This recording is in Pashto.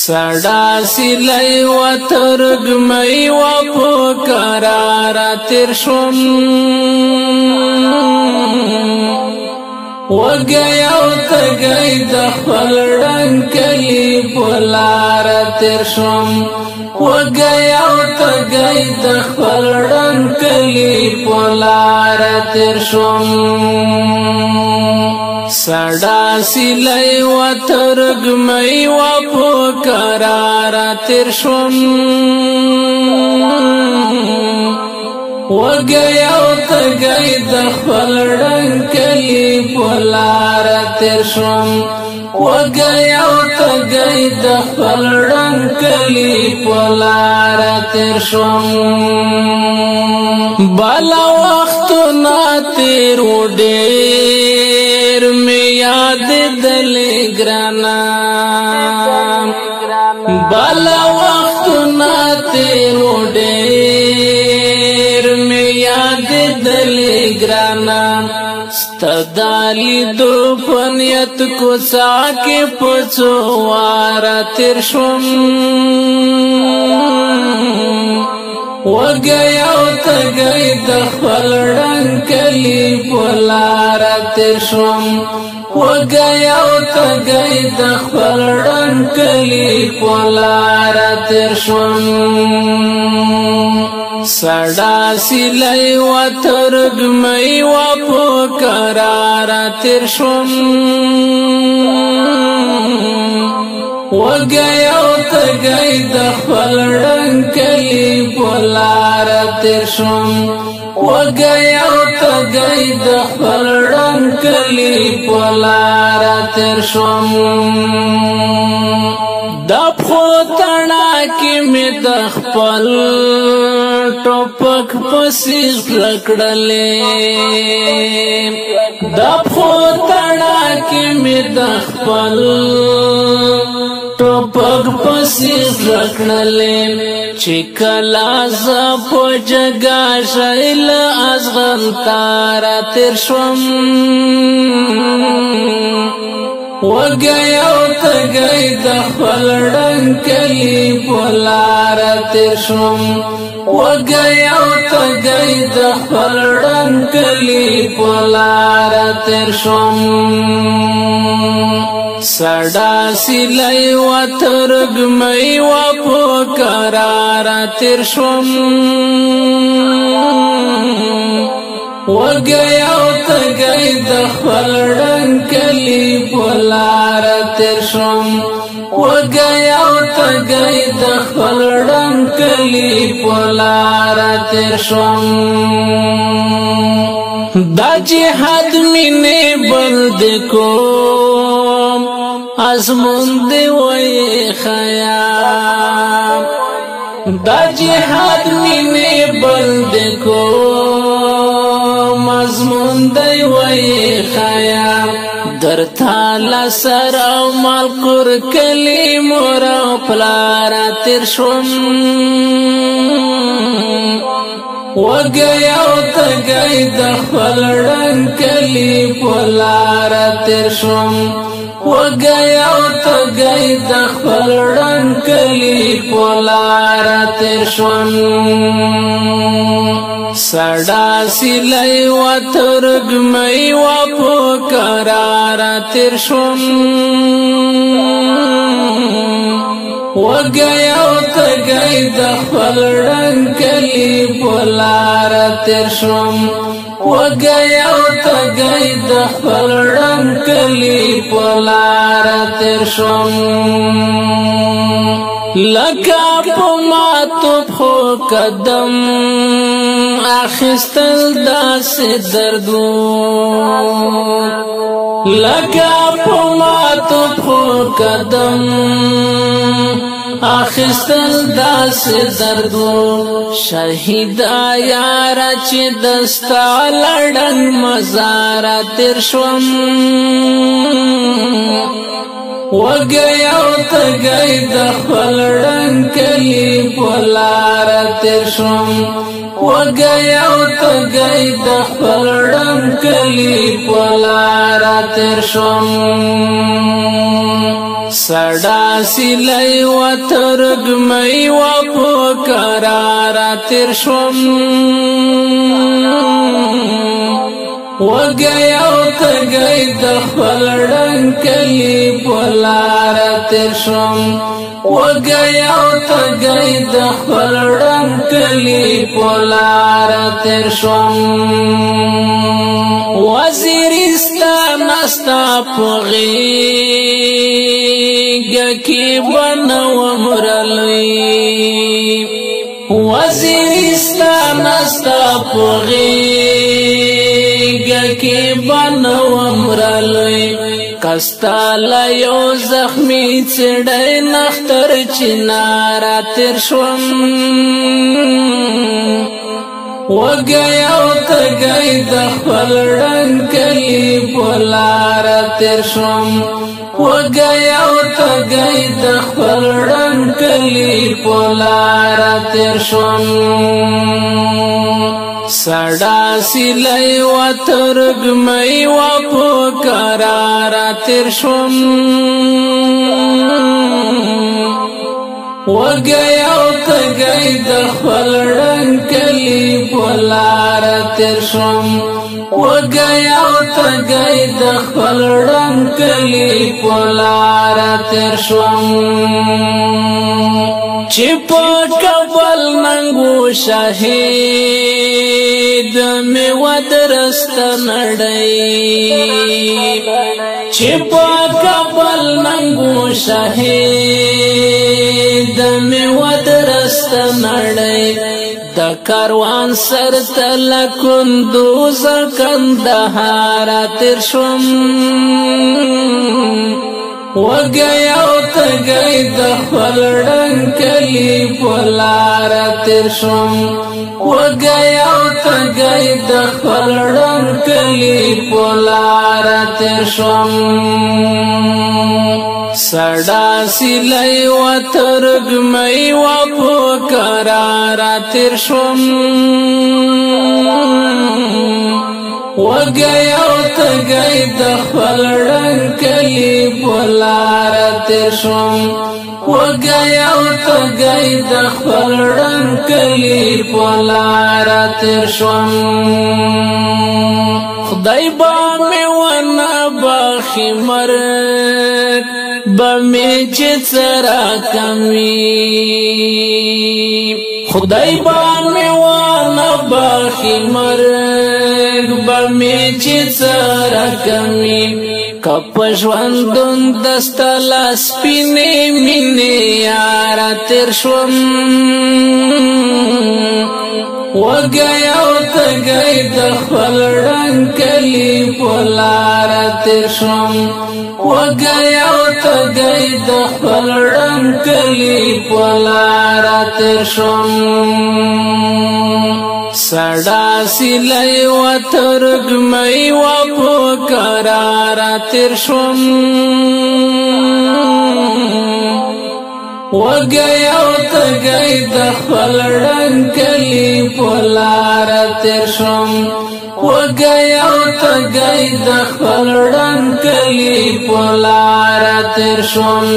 سڑا سیلی و ترگمی و پکرارا تیر شم وگیا و تگئی دخل ڈنکلی پلارا تیر شم وگیا و تگئی دخل ڈنکلی پلارا تیر شم سڑا سیلی و ترگمی و پکرارا تیر شم وگیا و تگئی دخل ڈنکلی پلارا تیر شم وگیا و تگئی دخل ڈنکلی پلارا تیر شم بالا وقت نا تیرو ډیر می یاد دلی گرانا بالا وقت نا تیرو ډیر می یاد دلی گرانا ستدالی دو پنیت کو ساکی پچو وارا تیر شم وگیا و تگئی دخل ڈنکلی پلارا تیر شم وگیا و تگئی دخل ڈنکلی پلارا تیر شم سڑا سیلی و ترگمی و پکرارا تیر شم وگیا و تگئی دخل ڈنکلی پلارا تیر شم وگیا و تگئی دخل ڈنکلی پلارا تیر شم دب خوتنا کی می دخپل ٹوپک پسی لکڑلے دب خوتنا کی می دخپل ٹوپک پسی لکڑلے چکلا زپ جگا شیل ازغل تارا تیر شم وگیا و تگئی دخل ڈنکلی پلارا تیر شم وگیا و تگئی دخل ڈنکلی پلارا تیر شم سڑا سیلی و ترگمی و پکرارا تیر شم وگیا و تگئی دخل ڈنکلی پلارا تیر شم وگیا و تگئی دخل ڈنکلی پلارا تیر شم دا جہاد مینے بلد کو ازمند وی خیام دا جہاد مینے بلد کو مضمون دی وی خیام در تالا سر او مال قر کلی مورا پلارا تیر شم وگیا و تگئی دخل ڈنکلی پلارا تیر شم وگیا و تگئی دخل ڈنکلی پلارا تیر شم سڑا سیلی و ترگمی و پکرارا تیر شم وگیا و تگئی دخل ڈنکلی پلارا تیر شم وگیا و تگئی دخل ڈنکلی پلارا تیر شم لکا پماتو پخو قدم اخستل داس دردون لکا پماتو پخو قدم اخستل داس دردون شهیدا یارا چی دستا لڑن مزارا تیر شم وگیا و تگئی دخل ڈنکلی پلارا تیر شم وگیا و تگئی دخل ڈنکلی پلارا تیر شم سڑا سیلی و ترگمی و پکرارا تیر شوم وگیا و تگئی دخل ڈنکلی پلارا تیر شوم وگیا و تگئی دخل ڈنکلی پلارا تیر شوم وزیرستان استا پغیگا کی بنو مرلوی وزیرستان استا پغیگا کی بنو مرلوی کستا لیو زخمی چڑای نختر چنارا تیر شوم وگیا و تگئی دخل ڈنکلی پلارا تیر شوم وگیا و تگئی دخل ڈنکلی پلارا تیر شوم سڑا سیلی و ترگمی و پکرارا تیر شوم وگیا و تگئی دخل ڈنکلی پلارا تیر شوم وگیا و تگئی دخل ڈنکلی پلارا تیر شوم چپا کبل ننگو شہید میں ودرست نڑئی چپا کبل ننگو شہید میں ودرست نڑئی دا کاروان سر تلکندوز کندہارا تیر شوم وگیا و تگئی دخل ڈنکلی پلارا تیر شوم وگیا و تگئی دخل ڈنکلی پلارا تیر شوم سڑا سیلی و ترگمی و پکرارا تیر شوم وگیا و تگئی دخل ڈنکلی پلارا تیر شوم وگیا و تگئی دخل ڈنکلی پلارا تیر شوم خدای با می ونه باخی مرگ بمی چی سرا کمی خدای با می ونه باخی مرگ بمی چی سرا کمی کپشوندون دستلا سپینی مینی یارا تیر شوم وگیا و تگئی دخل ڈنکلی پلارا تیر شوم وگیا و تگئی دخل ڈنکلی پلارا تیر شوم سڑا سیلی و ترگمی و پکرارا تیر شوم وگیا و تگئی دخل ڈنکلی پلارا تیر شوم وگیا و تگئی دخل ڈنکلی پلارا تیر شوم